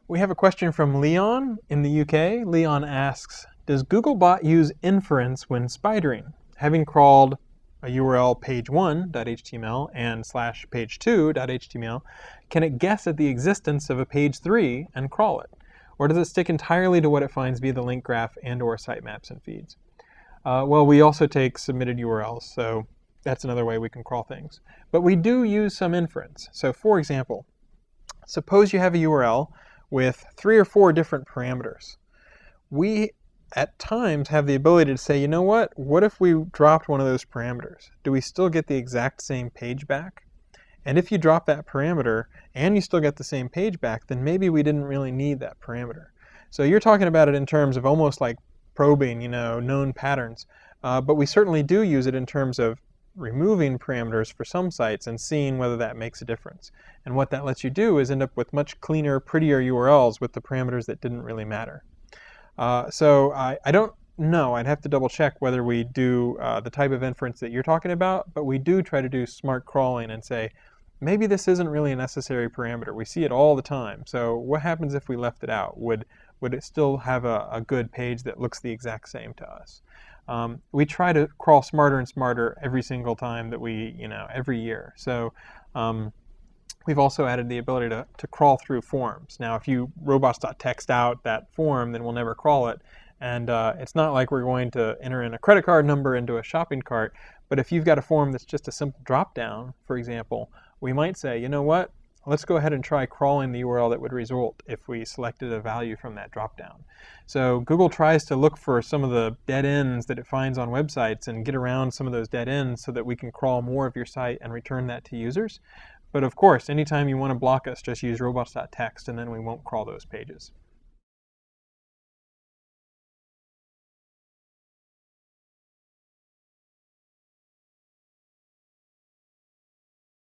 We have a question from Leon in the UK. Leon asks, does Googlebot use inference when spidering? Having crawled a URL page1.html and /page2.html, can it guess at the existence of a page 3 and crawl it? Or does it stick entirely to what it finds via the link graph and/or sitemaps and feeds? Well, we also take submitted URLs, so that's another way we can crawl things. But we do use some inference. So for example, suppose you have a URL with 3 or 4 different parameters. We, at times, have the ability to say, you know what if we dropped one of those parameters? Do we still get the exact same page back? And if you drop that parameter and you still get the same page back, then maybe we didn't really need that parameter. So you're talking about it in terms of almost like probing, known patterns. But we certainly do use it in terms of removing parameters for some sites and seeing whether that makes a difference. And what that lets you do is end up with much cleaner, prettier URLs with the parameters that didn't really matter. So I don't know. I'd have to double check whether we do the type of inference that you're talking about, but we do try to do smart crawling and say, maybe this isn't really a necessary parameter. We see it all the time. So what happens if we left it out? Would it still have a good page that looks the exact same to us? We try to crawl smarter and smarter every single time that every year. So we've also added the ability to crawl through forms. Now, if you robots.txt out that form, then we'll never crawl it. And it's not like we're going to enter in a credit card number into a shopping cart. But if you've got a form that's just a simple drop-down, for example, we might say, you know what? Let's go ahead and try crawling the URL that would result if we selected a value from that drop-down. So Google tries to look for some of the dead ends that it finds on websites and get around some of those dead ends so that we can crawl more of your site and return that to users. But of course, anytime you want to block us, just use robots.txt and then we won't crawl those pages.